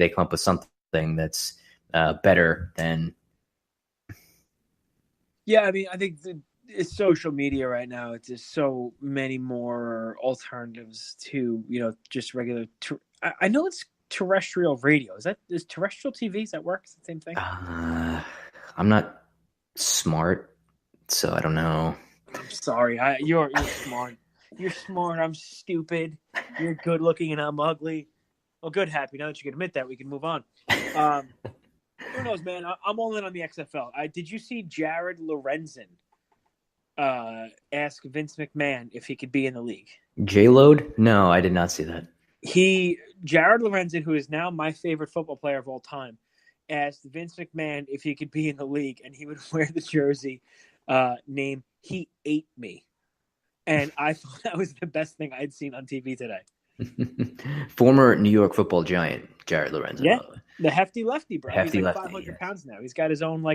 they come up with something that's better than. Yeah, I mean, I think it's social media right now. It's just so many more alternatives to just regular. I know it's terrestrial radio. Is terrestrial TV? Does that work? Is it the same thing? I'm not smart, so I don't know. I'm sorry. You're smart. You're smart. I'm stupid. You're good looking and I'm ugly. Well, good, Happy. Now that you can admit that, we can move on. Who knows, man? I'm all in on the XFL. Did you see Jared Lorenzen ask Vince McMahon if he could be in the league? J-Load? No, I did not see that. Jared Lorenzen, who is now my favorite football player of all time, asked Vince McMahon if he could be in the league, and he would wear the jersey name "He Ate Me," and I thought that was the best thing I'd seen on TV today. Former New York Football giant Jared Lorenzen. Yeah, the hefty lefty, bro. Hefty He's like lefty, 500 pounds now. He's got his own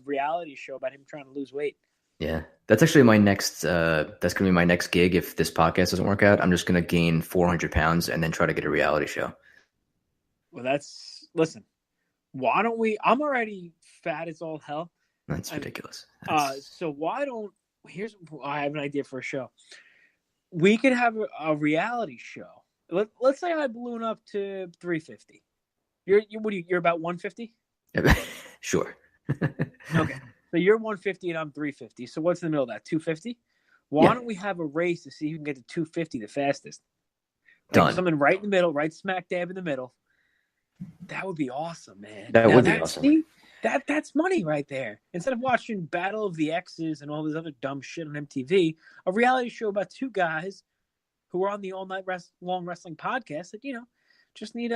reality show about him trying to lose weight. Yeah, that's actually my next. That's going to be my next gig if this podcast doesn't work out. I'm just going to gain 400 pounds and then try to get a reality show. Well, listen. Why don't we? I'm already fat as all hell. That's ridiculous. So why don't? I have an idea for a show. We could have a reality show. Let's say I balloon up to 350. You're about 150? Sure. Okay. So you're 150 and I'm 350. So what's in the middle of that? 250? Why don't we have a race to see who can get to 250 the fastest? Done. Something right in the middle, right smack dab in the middle. That would be awesome, man. That would be awesome. See, that's money right there. Instead of watching Battle of the X's and all this other dumb shit on MTV, a reality show about two guys who are on the All Night Long Wrestling podcast that just need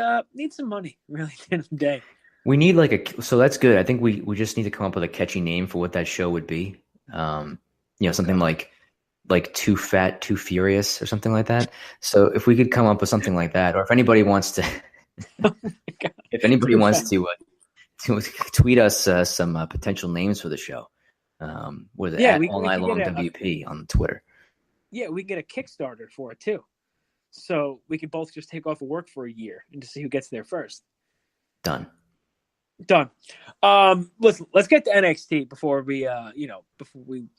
some money. Really, at the end of the day. We need so that's good. I think we just need to come up with a catchy name for what that show would be. Something like Too Fat, Too Furious or something like that. So if we could come up with something like that, or if anybody wants to, to tweet us some potential names for the show, All Night Long WP on Twitter. Yeah, we can get a Kickstarter for it too. So we could both just take off of work for a year and just see who gets there first. Done. Listen, let's get to NXT before we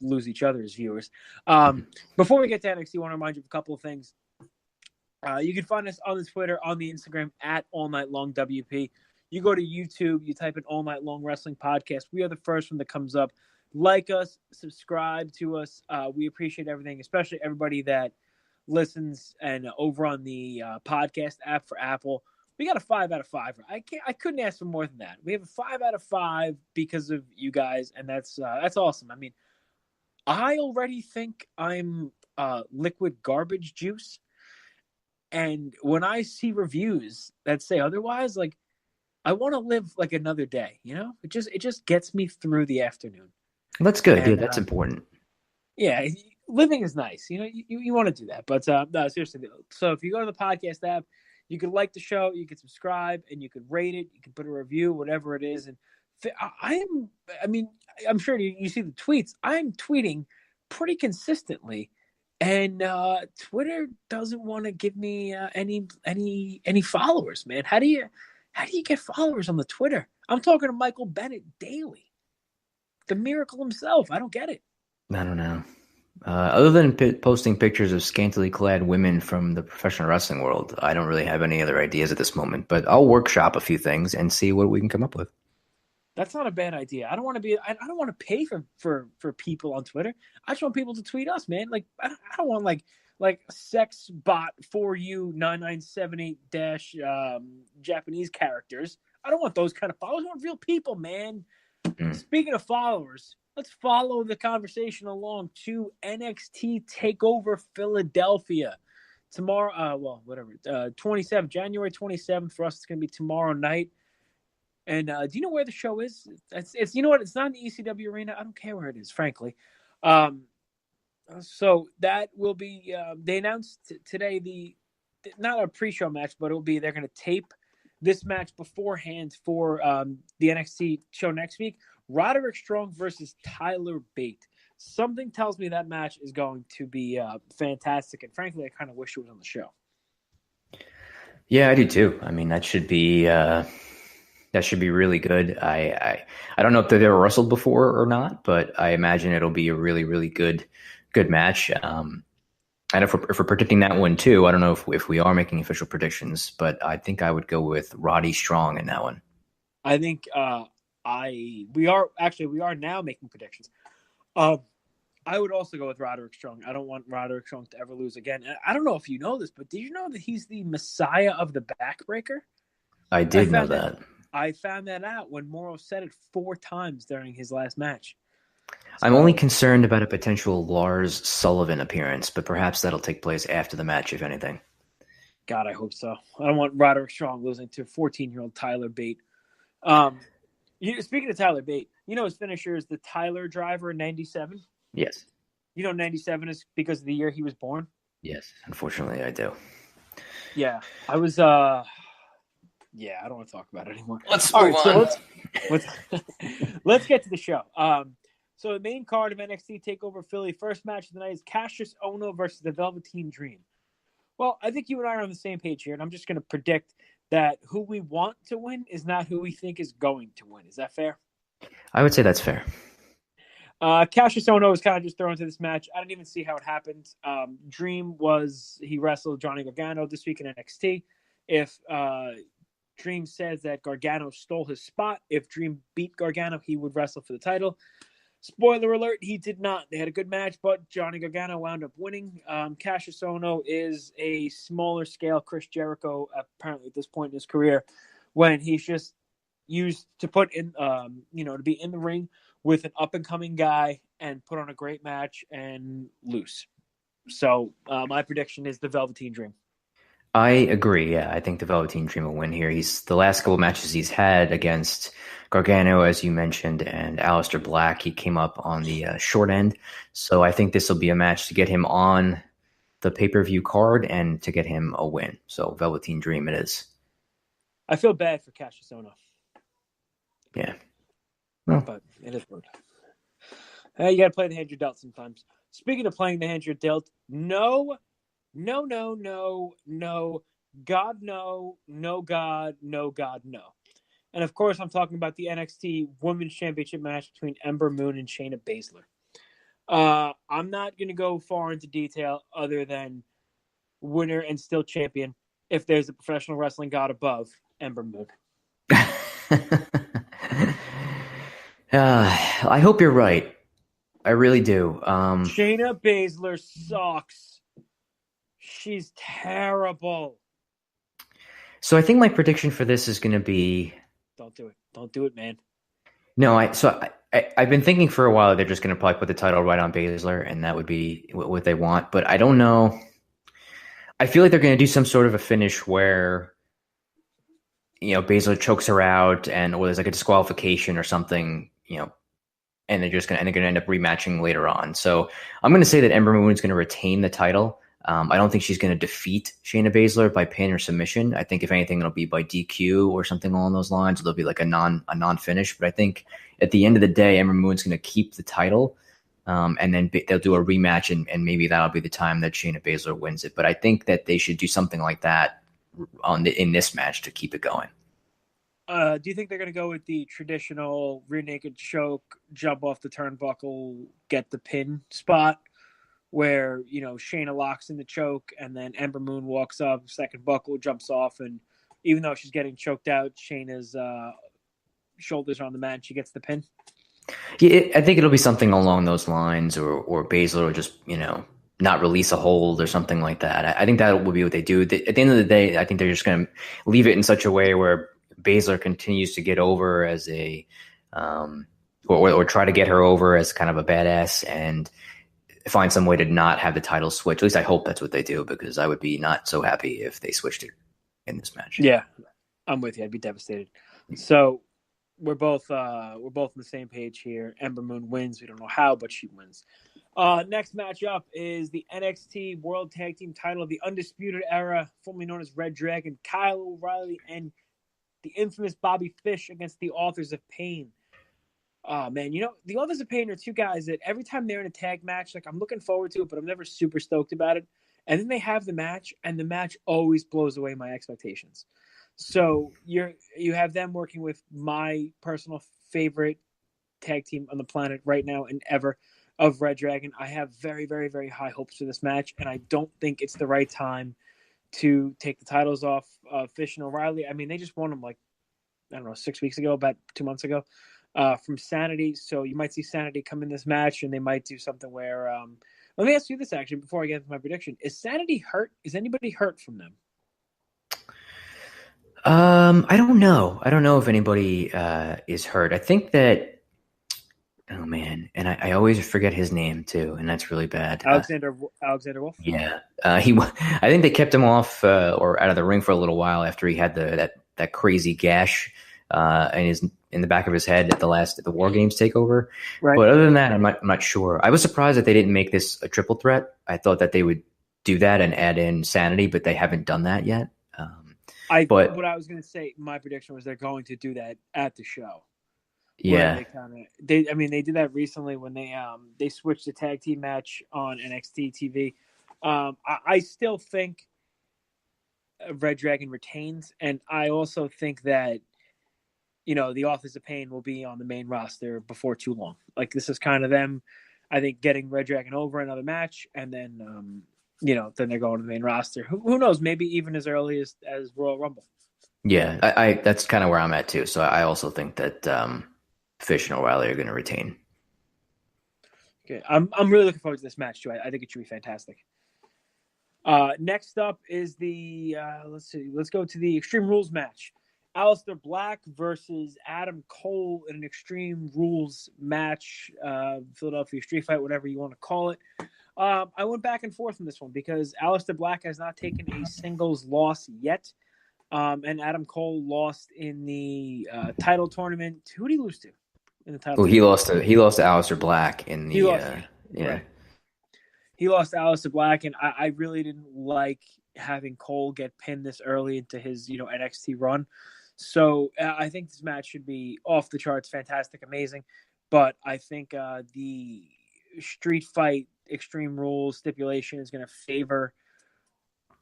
lose each other as viewers. Before we get to NXT, I want to remind you of a couple of things. You can find us on the Twitter, on the Instagram at All Night Long WP. You go to YouTube, you type in All Night Long Wrestling Podcast. We are the first one that comes up. Like us, subscribe to us. We appreciate everything, especially everybody that listens and over on the podcast app for Apple. We got a 5 out of 5. I couldn't ask for more than that. We have a 5 out of 5 because of you guys, and that's awesome. I mean, I already think I'm liquid garbage juice, and when I see reviews that say otherwise, I want to live like another day. It just gets me through the afternoon. That's good, dude. That's important. Yeah, living is nice. You want to do that, but no, seriously. So if you go to the podcast app, you can like the show, you can subscribe, and you can rate it. You can put a review, whatever it is. And I'm sure you see the tweets. I'm tweeting pretty consistently, and Twitter doesn't want to give me any followers, man. How do you get followers on the Twitter? I'm talking to Michael Bennett daily, the miracle himself. I don't get it. I don't know. Other than posting pictures of scantily clad women from the professional wrestling world, I don't really have any other ideas at this moment. But I'll workshop a few things and see what we can come up with. That's not a bad idea. I don't want to pay for people on Twitter. I just want people to tweet us, man. I don't want like sex bot for you 9978 Japanese characters. I don't want those kind of followers. I want real people, man. Speaking of followers, let's follow the conversation along to NXT Takeover Philadelphia tomorrow. January 27th for us. It's going to be tomorrow night. And do you know where the show is? It's you know what? It's not in the ECW arena. I don't care where it is, frankly. So that will be. They announced today not a pre-show match, but they're going to tape this match beforehand for the NXT show next week. Roderick Strong versus Tyler Bate. Something tells me that match is going to be fantastic, and frankly, I kind of wish it was on the show. Yeah, I do too. I mean, that should be really good. I don't know if they've ever wrestled before or not, but I imagine it'll be a really, really good match. And if we're predicting that one too, I don't know if we are making official predictions, but I think I would go with Roddy Strong in that one. I think we are now making predictions. Um, I would also go with Roderick Strong. I don't want Roderick Strong to ever lose again. And I don't know if you know this, but did you know that he's the messiah of the backbreaker? I I did know found that that. I found that out when Morrow said it 4 times during his last match. I'm only So concerned about a potential Lars Sullivan appearance, but perhaps that'll take place after the match, if anything. God, I hope so. I don't want Roderick Strong losing to 14-year-old Tyler Bate. Um, speaking of Tyler Bate, his finisher is the Tyler Driver in '97. Yes. '97 is because of the year he was born. Yes, unfortunately, I do. Yeah, I was. Yeah, I don't want to talk about it anymore. Let's All move right, so on. let's let's get to the show. So the main card of NXT Takeover Philly, first match of the night is Cassius Ohno versus the Velveteen Dream. Well, I think you and I are on the same page here, and I'm just going to predict that who we want to win is not who we think is going to win. Is that fair? I would say that's fair. Cassius Ohno was kind of just thrown into this match. I didn't even see how it happened. He wrestled Johnny Gargano this week in NXT. If Dream says that Gargano stole his spot, if Dream beat Gargano, he would wrestle for the title. Spoiler alert, he did not. They had a good match, but Johnny Gargano wound up winning. Cassius Ohno is a smaller scale Chris Jericho, apparently at this point in his career, when he's just used to put in, to be in the ring with an up and coming guy and put on a great match and lose. So my prediction is the Velveteen Dream. I agree. Yeah, I think the Velveteen Dream will win here. He's the last couple matches he's had against Gargano, as you mentioned, and Aleister Black. He came up on the short end, so I think this will be a match to get him on the pay-per-view card and to get him a win. So Velveteen Dream it is. I feel bad for Cassius Ohno. Yeah. Well, but it is good. You got to play the hand you're dealt sometimes. Speaking of playing the hand you're dealt, no. God, no. No, God, no, God, no. And of course, I'm talking about the NXT Women's Championship match between Ember Moon and Shayna Baszler. I'm not going to go far into detail other than winner and still champion if there's a professional wrestling god above Ember Moon. I hope you're right. I really do. Shayna Baszler sucks. She's terrible. So I think my prediction for this is going to be. Don't do it. Don't do it, man. No, I've been thinking for a while they're just going to probably put the title right on Baszler, and that would be what they want. But I don't know. I feel like they're going to do some sort of a finish where, Baszler chokes her out, or there's like a disqualification or something, and they're going to end up rematching later on. So I'm going to say that Ember Moon is going to retain the title. I don't think she's going to defeat Shayna Baszler by pin or submission. I think if anything, it'll be by DQ or something along those lines. It'll be like a non-finish. But I think at the end of the day, Ember Moon's going to keep the title, and then they'll do a rematch, and maybe that'll be the time that Shayna Baszler wins it. But I think that they should do something like that in this match to keep it going. Do you think they're going to go with the traditional rear naked choke, jump off the turnbuckle, get the pin spot, where Shayna locks in the choke and then Ember Moon walks up, second buckle, jumps off, and even though she's getting choked out, Shayna's shoulders are on the mat and she gets the pin? Yeah, I think it'll be something along those lines, or Baszler will just not release a hold or something like that. I think that will be what they do. At the end of the day, I think they're just going to leave it in such a way where Baszler continues to get over as a, or try to get her over as kind of a badass and find some way to not have the title switch. At least I hope that's what they do, because I would be not so happy if they switched it in this match. Yeah, I'm with you. I'd be devastated. So we're both on the same page here. Ember Moon wins. We don't know how, but she wins. Next matchup is the NXT World Tag Team title of the Undisputed Era, formerly known as Red Dragon, Kyle O'Reilly and the infamous Bobby Fish against the Authors of Pain. Oh, man, the Authors of Pain are two guys that every time they're in a tag match, like, I'm looking forward to it, but I'm never super stoked about it. and then they have the match, and the match always blows away my expectations. So you have them working with my personal favorite tag team on the planet right now and ever of Red Dragon. I have very, very, very high hopes for this match, and I don't think it's the right time to take the titles off Fish and O'Reilly. I mean, they just won them like, I don't know, 6 weeks ago, about 2 months ago, from Sanity. So you might see Sanity come in this match, and they might do something where. Let me ask you this actually before I get into my prediction: is Sanity hurt? Is anybody hurt from them? I don't know. I don't know if anybody is hurt. I think that. Oh man, and I always forget his name too, and that's really bad. Alexander Wolf. Yeah, he. I think they kept him off or out of the ring for a little while after he had that crazy gash in the back of his head at the War Games takeover. Right. But other than that, I'm not sure. I was surprised that they didn't make this a triple threat. I thought that they would do that and add in Sanity, but they haven't done that yet. What I was going to say, my prediction was they're going to do that at the show. Yeah, they did that recently when they switched the tag team match on NXT TV. I still think Red Dragon retains, and I also think that the Authors of Pain will be on the main roster before too long. Like, this is kind of them, I think, getting Red Dragon over another match, and then then they're going to the main roster. Who knows? Maybe even as early as Royal Rumble. Yeah, I that's kind of where I'm at too. So I also think that Fish and O'Reilly are going to retain. Okay, I'm really looking forward to this match too. I think it should be fantastic. Next up is the let's go to the Extreme Rules match. Aleister Black versus Adam Cole in an Extreme Rules match, Philadelphia Street Fight, whatever you want to call it. I went back and forth on this one because Aleister Black has not taken a singles loss yet, and Adam Cole lost in the title tournament. Who did he lose to in the title? Well, he lost to Aleister Black in the Right. He lost to Aleister Black, and I really didn't like having Cole get pinned this early into his NXT run. So I think this match should be off the charts, fantastic, amazing. But I think the Street Fight Extreme Rules stipulation is going to favor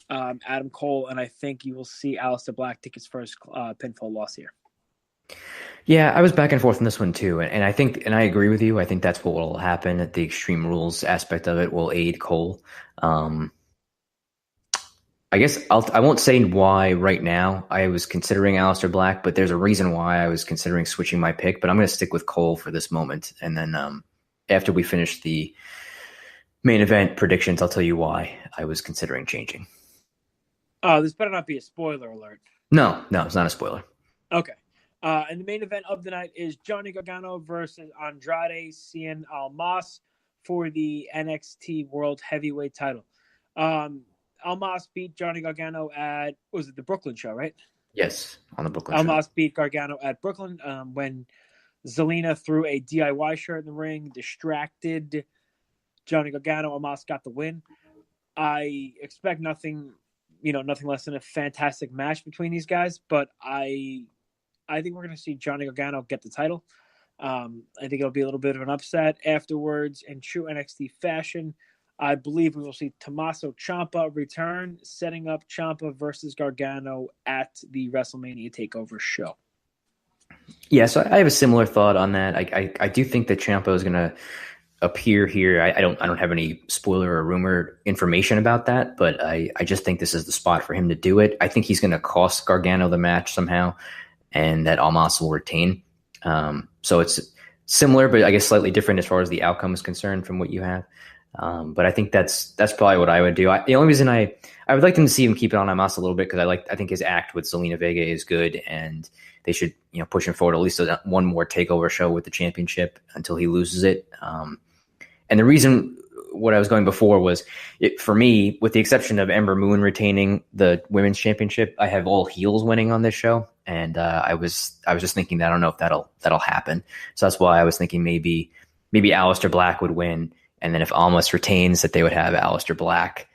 Adam Cole, and I think you will see Aleister Black take his first pinfall loss here. Yeah, I was back and forth on this one too, and I think, and I agree with you. I think that's what will happen. That the Extreme Rules aspect of it will aid Cole. I guess I won't say why right now. I was considering Aleister Black, but there's a reason why I was considering switching my pick. But I'm going to stick with Cole for this moment, and then after we finish the main event predictions, I'll tell you why I was considering changing. Oh, this better not be a spoiler alert. No, it's not a spoiler. Okay. And the main event of the night is Johnny Gargano versus Andrade Cien Almas for the NXT World Heavyweight title. Almas beat Johnny Gargano at, was it the Brooklyn show, right? Yes, on the Brooklyn show. Almas beat Gargano at Brooklyn when Zelina threw a DIY shirt in the ring, distracted Johnny Gargano. Almas got the win. I expect nothing less than a fantastic match between these guys, but I think we're going to see Johnny Gargano get the title. I think it'll be a little bit of an upset afterwards. In true NXT fashion, I believe we will see Tommaso Ciampa return, setting up Ciampa versus Gargano at the WrestleMania Takeover show. Yeah, so I have a similar thought on that. I do think that Ciampa is going to appear here. I don't have any spoiler or rumor information about that, but I just think this is the spot for him to do it. I think he's going to cost Gargano the match somehow, and that Almas will retain. So it's similar, but I guess slightly different as far as the outcome is concerned from what you have. But I think that's probably what I would do. The only reason I would like them to see him keep it on Almas a little bit, because I think his act with Zelina Vega is good, and they should push him forward at least one more takeover show with the championship until he loses it. And the reason what I was going before was, for me, with the exception of Ember Moon retaining the women's championship, I have all heels winning on this show, and I was just thinking that I don't know if that'll happen. So that's why I was thinking maybe Aleister Black would win. And then if Almas retains, that they would have Aleister Black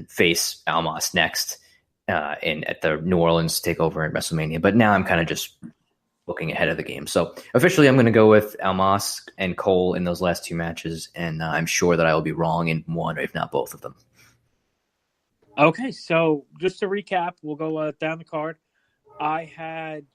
face Almas next at the New Orleans Takeover at WrestleMania. But now I'm kind of just looking ahead of the game. So officially, I'm going to go with Almas and Cole in those last two matches, and I'm sure that I will be wrong in one, if not both of them. Okay, so just to recap, we'll go down the card. I had